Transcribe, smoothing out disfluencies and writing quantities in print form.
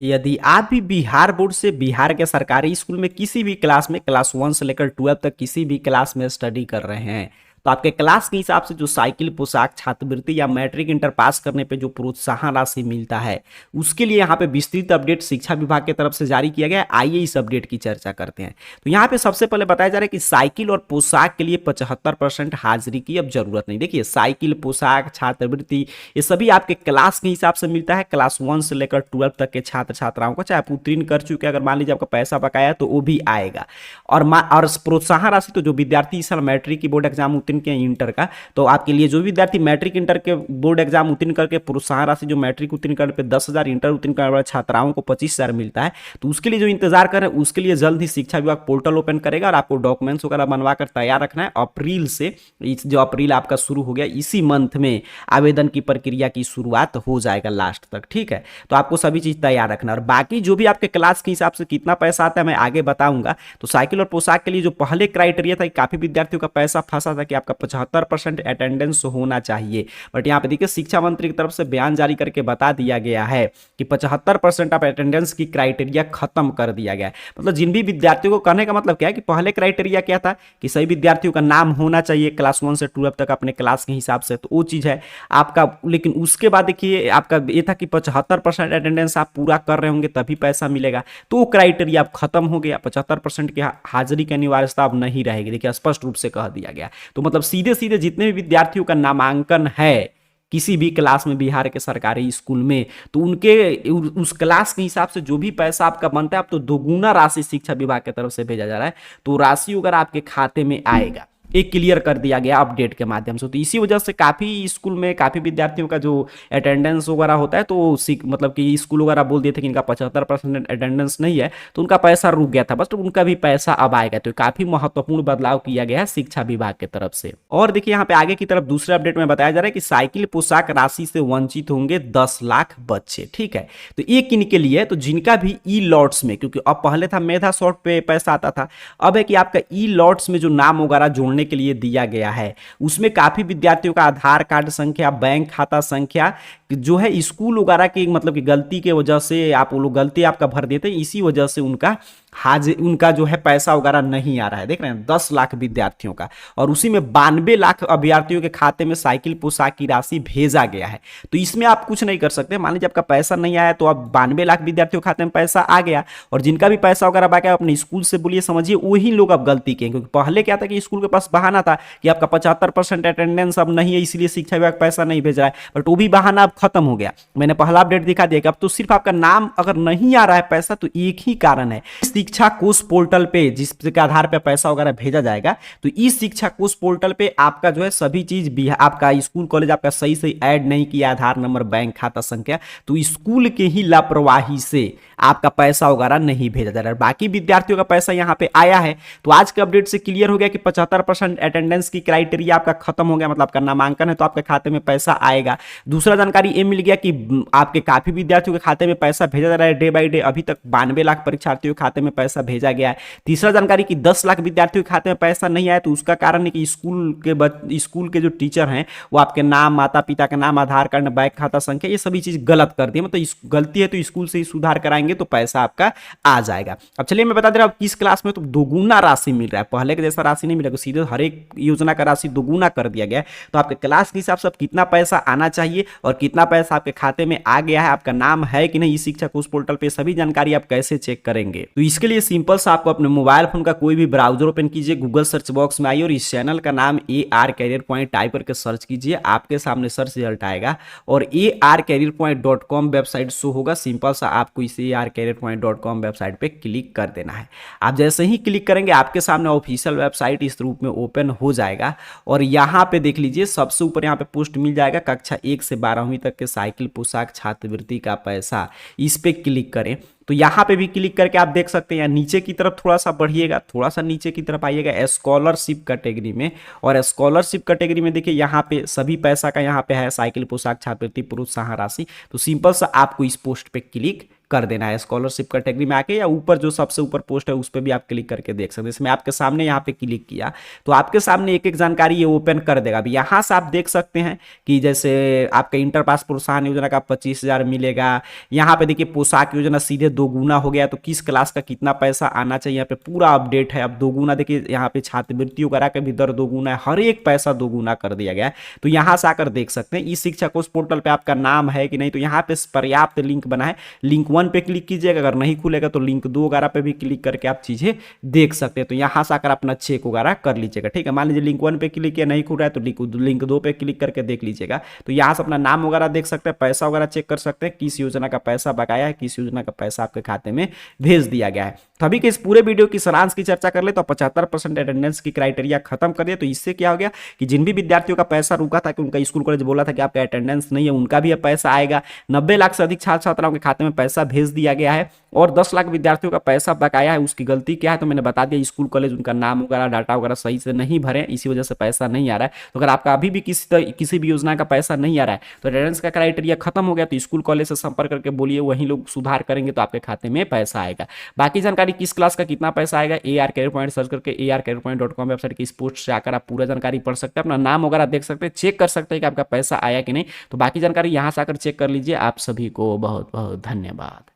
यदि आप भी बिहार बोर्ड से बिहार के सरकारी स्कूल में किसी भी क्लास में क्लास 1 से लेकर 12 तक किसी भी क्लास में स्टडी कर रहे हैं, तो आपके क्लास के हिसाब से जो साइकिल, पोशाक, छात्रवृत्ति या मैट्रिक इंटर पास करने पे जो प्रोत्साहन राशि मिलता है, उसके लिए यहाँ पे विस्तृत अपडेट शिक्षा विभाग की तरफ से जारी किया गया है। आइए इस अपडेट की चर्चा करते हैं। तो यहाँ पे सबसे पहले बताया जा रहा है कि साइकिल और पोशाक के लिए 75% हाजिरी की अब जरूरत नहीं। देखिए, साइकिल, पोशाक, छात्रवृत्ति ये सभी आपके क्लास के हिसाब से मिलता है। क्लास 1 से लेकर 12 तक के छात्र छात्राओं को, चाहे आप उत्तीर्ण कर चुके, अगर मान लीजिए आपका पैसा बकाया है तो वो भी आएगा। और प्रोत्साहन राशि तो जो विद्यार्थी इस साल मैट्रिक की बोर्ड एग्जाम उत्तीर्ण किए इंटर का, तो आपके लिए जो विद्यार्थी मैट्रिक इंटर के बोर्ड एग्जाम उत्तीर्ण करके प्रोत्साहन राशि जो मैट्रिक उत्तीर्ण करने पे 10,000, इंटर उत्तीर्ण करने वाले छात्राओं को 25,000 मिलता है। तो उसके लिए जो इंतजार कर रहे हैं, उसके लिए जल्द ही शिक्षा विभाग पोर्टल ओपन करेगा और आपको डॉक्यूमेंट्स वगैरह बनवा कर तैयार रखना है। अप्रैल से, जो अप्रैल आपका शुरू हो गया, इसी मंथ में आवेदन की प्रक्रिया की शुरुआत हो जाएगा लास्ट तक। ठीक है, तो आपको सभी चीज तैयार रखना है। और बाकी जो भी आपके क्लास के हिसाब से कितना पैसा आता है मैं आगे बताऊंगा। तो साइकिल और पोशाक के लिए जो पहले क्राइटेरिया था, काफी विद्यार्थियों का पैसा फंसा था कि आपका 75% अटेंडेंस होना चाहिए। बट यहाँ पे देखिए, शिक्षा मंत्री की तरफ से बयान जारी करके बता दिया गया है कि 75% ऑफ अटेंडेंस की क्राइटेरिया खत्म कर दिया गया है। मतलब जिन भी विद्यार्थियों को, कहने का मतलब क्या है कि पहले क्राइटेरिया क्या था कि सभी विद्यार्थियों का नाम होना चाहिए क्लास 1 से 12 तक अपने क्लास के हिसाब से, तो वो चीज है आपका। लेकिन उसके बाद देखिए, आपका ये था कि 75% अटेंडेंस आप पूरा कर रहे होंगे तभी पैसा मिलेगा, तो वो क्राइटेरिया अब खत्म हो गया। 75% की हाजिरी की अनिवार्यता अब नहीं रहेगी। देखिए, स्पष्ट रूप से कह दिया गया। तो मतलब सीधे सीधे जितने भी विद्यार्थियों का नामांकन है किसी भी क्लास में बिहार के सरकारी स्कूल में, तो उनके उस क्लास के हिसाब से जो भी पैसा आपका बनता है, अब तो दोगुना राशि शिक्षा विभाग की तरफ से भेजा जा रहा है। तो राशि अगर आपके खाते में आएगा, एक क्लियर कर दिया गया अपडेट के माध्यम से। तो इसी वजह से काफ़ी स्कूल में काफ़ी विद्यार्थियों का जो अटेंडेंस वगैरह होता है, तो मतलब कि स्कूल वगैरह बोल दिए थे कि इनका 75% अटेंडेंस नहीं है, तो उनका पैसा रुक गया था। बस तो उनका भी पैसा अब आएगा। तो काफ़ी महत्वपूर्ण बदलाव किया गया है शिक्षा विभाग की तरफ से। और देखिए, यहाँ पे आगे की तरफ दूसरे अपडेट में बताया जा रहा है कि साइकिल, पोशाक राशि से वंचित होंगे 10 लाख बच्चे। ठीक है, तो ये किनके लिए? तो जिनका भी ई लॉट्स में, क्योंकि अब पहले था मेधा शॉर्ट पे पैसा आता था, अब है कि आपका ई लॉट्स में जो नाम वगैरह जोड़ने के लिए दिया गया है, उसमें काफी विद्यार्थियों का आधार कार्ड संख्या, बैंक खाता संख्या जो है स्कूल वगैरह की, मतलब कि गलती के वजह से आप, वो लोग गलती आपका भर देते हैं, इसी वजह से उनका जो है पैसा वगैरह नहीं आ रहा है। देख रहे हैं, 10 लाख विद्यार्थियों का, और उसी में 92 लाख अभ्यर्थियों के खाते में साइकिल, पोशाक की राशि भेजा गया है। तो इसमें आप कुछ नहीं कर सकते। मान लीजिए आपका पैसा नहीं आया, तो अब 92 लाख विद्यार्थियों के खाते में पैसा आ गया, और जिनका भी पैसा वगैरह बाकी अपने स्कूल से बोलिए, समझिए वही लोग अब गलती किए। क्योंकि पहले क्या था कि स्कूल के पास बहाना था कि आपका 75% अटेंडेंस अब नहीं है, इसलिए शिक्षा विभाग पैसा नहीं भेज रहा है। बट वो भी बहाना अब खत्म हो गया। मैंने पहला अपडेट दिखा दिया कि अब तो सिर्फ आपका नाम अगर नहीं आ रहा है पैसा, तो एक ही कारण है, शिक्षा कोष पोर्टल पे जिसके आधार पे पैसा वगैरह भेजा जाएगा, तो इस शिक्षा कोष पोर्टल पे आपका जो है सभी चीज, आपका स्कूल कॉलेज आपका सही से ऐड नहीं किया, आधार नंबर, बैंक खाता संख्या, तो स्कूल के ही लापरवाही से आपका पैसा वगैरह नहीं भेजा जा रहा है। बाकी विद्यार्थियों का पैसा यहाँ पे आया है। तो आज के अपडेट से क्लियर हो गया कि 75% अटेंडेंस की क्राइटेरिया आपका खत्म हो गया, मतलब आपका नामांकन है तो आपके खाते में पैसा आएगा। दूसरा जानकारी ये मिल गया कि आपके काफी विद्यार्थियों के खाते में पैसा भेजा जा रहा है डे बाई डे। अभी तक 92 लाख परीक्षार्थियों के खाते में पैसा भेजा गया है। तीसरा जानकारी कि 10 लाख विद्यार्थियों के खाते में पैसा नहीं आया, तो उसका कारण है कि स्कूल के जो टीचर हैं वो आपके नाम, माता पिता का नाम, आधार कार्ड, बैंक खाता संख्या, ये सभी चीज गलत कर दी। मतलब गलती है तो स्कूल से ही सुधार कराएंगे तो पैसा आपका आ जाएगा। अब चलिए मैं बता दे रहा हूं किस क्लास में तो दोगुना राशि मिल रहा है, पहले के जैसा राशि नहीं मिलेगा, सीधे हर एक योजना का राशि दोगुना कर दिया गया है। तो आपके क्लास के हिसाब से कितना पैसा आना चाहिए और कितना पैसा आपके खाते में आ गया है, आपका नाम है कि नहीं, इस शिक्षा कोष पोर्टल पे सभी जानकारी आप कैसे चेक करेंगे? तो इसके लिए सिंपल सा आपको अपने मोबाइल फोन का कोई भी ब्राउजर ओपन कीजिए, गूगल सर्च बॉक्स में आइए और इस चैनल का नाम AR कैरियर पॉइंट टाइप करके सर्च कीजिए। आपके सामने सर्च रिजल्ट आएगा और arcareerpoint.com वेबसाइट शो होगा। सिंपल सा आपको इस arcareerpoint.com वेबसाइट पे क्लिक कर देना है। आप जैसे ही क्लिक करेंगे आपके सामने ऑफिशियल वेबसाइट इस रूप में ओपन हो जाएगा और यहाँ पे देख लीजिए सबसे ऊपर यहाँ पे पोस्ट मिल जाएगा कक्षा 1 से 12वीं तक के साइकिल, पोशाक, छात्रवृत्ति का पैसा। इस पे क्लिक करें तो यहाँ पे भी क्लिक करके आप देख सकते हैं। नीचे की तरफ थोड़ा सा बढ़िएगा, थोड़ा सा नीचे की तरफ आइएगा स्कॉलरशिप कैटेगरी में, और स्कॉलरशिप कैटेगरी में देखिए यहाँ पे सभी पैसा का यहाँ पे है, साइकिल, पोशाक, छात्रवृत्ति, प्रोत्साहन राशि। तो सिंपल सा आपको इस पोस्ट पे क्लिक कर देना है स्कॉलरशिप कैटेगरी में आके, या ऊपर जो सबसे ऊपर पोस्ट है उस पर भी आप क्लिक करके देख सकते हैं। इसमें आपके सामने यहाँ पे क्लिक किया तो आपके सामने एक एक जानकारी ये ओपन कर देगा। अभी यहाँ से आप देख सकते हैं कि जैसे आपका इंटर पास प्रोत्साहन योजना का 25,000 मिलेगा। यहाँ पे देखिए पोशाक योजना सीधे 2 गुना हो गया, तो किस क्लास का कितना पैसा आना चाहिए यहाँ पे पूरा अपडेट है। अब 2 गुना देखिए यहाँ पे छात्रवृत्ति वगैरह का भी दर 2 गुना है, हर एक पैसा 2 गुना कर दिया गया है। तो यहाँ से आकर देख सकते हैं ई शिक्षा कोष पोर्टल पे आपका नाम है कि नहीं, तो यहाँ पे पर्याप्त लिंक बना है, लिंक 1 पे क्लिक कीजिएगा, अगर नहीं खुलेगा तो लिंक 2 वगैरह पे भी क्लिक करके आप चीजें देख सकते हैं। तो यहाँ से आकर अपना चेक वगैरह कर लीजिएगा, ठीक है। मान लीजिए लिंक 1 पे क्लिक किया नहीं खुल रहा है तो लिंक 2 पे क्लिक करके देख लीजिएगा। तो यहाँ से अपना नाम वगैरह देख सकते हैं, पैसा वगैरह चेक कर सकते हैं, किस योजना का पैसा बकाया है, किस योजना का पैसा आपके खाते में भेज दिया गया है। तो अभी के इस पूरे वीडियो की सारांश की चर्चा कर ले तो 75% अटेंडेंस की क्राइटेरिया खत्म कर दिया। तो इससे क्या हो गया कि जिन भी विद्यार्थियों का पैसा रुका था कि उनका स्कूल कॉलेज बोला था कि आपका अटेंडेंस नहीं है, उनका भी अब पैसा आएगा। 90 लाख से अधिक छात्र छात्राओं के खाते में पैसा भेज दिया गया है, और 10 लाख विद्यार्थियों का पैसा बकाया है। उसकी गलती क्या है तो मैंने बता दिया, स्कूल कॉलेज उनका नाम वगैरह डाटा वगैरह सही से नहीं भरे, इसी वजह से पैसा नहीं आ रहा है। तो अगर आपका अभी भी किसी भी योजना का पैसा नहीं आ रहा है तो अटेंडेंस का क्राइटेरिया खत्म हो गया, तो स्कूल कॉलेज से संपर्क करके बोलिए, वहीं लोग सुधार करेंगे तो आपके खाते में पैसा आएगा। बाकी जानकारी किस क्लास का कितना पैसा आएगा, AR कैरियर पॉइंट सर्च करके arcareerpoint.com वेबसाइट की इस पोस्ट से आकर आप पूरा जानकारी पढ़ सकते हैं, अपना नाम वगैरह देख सकते हैं, चेक कर सकते हैं कि आपका पैसा आया कि नहीं। तो बाकी जानकारी यहाँ से आकर चेक कर लीजिए। आप सभी को बहुत बहुत धन्यवाद।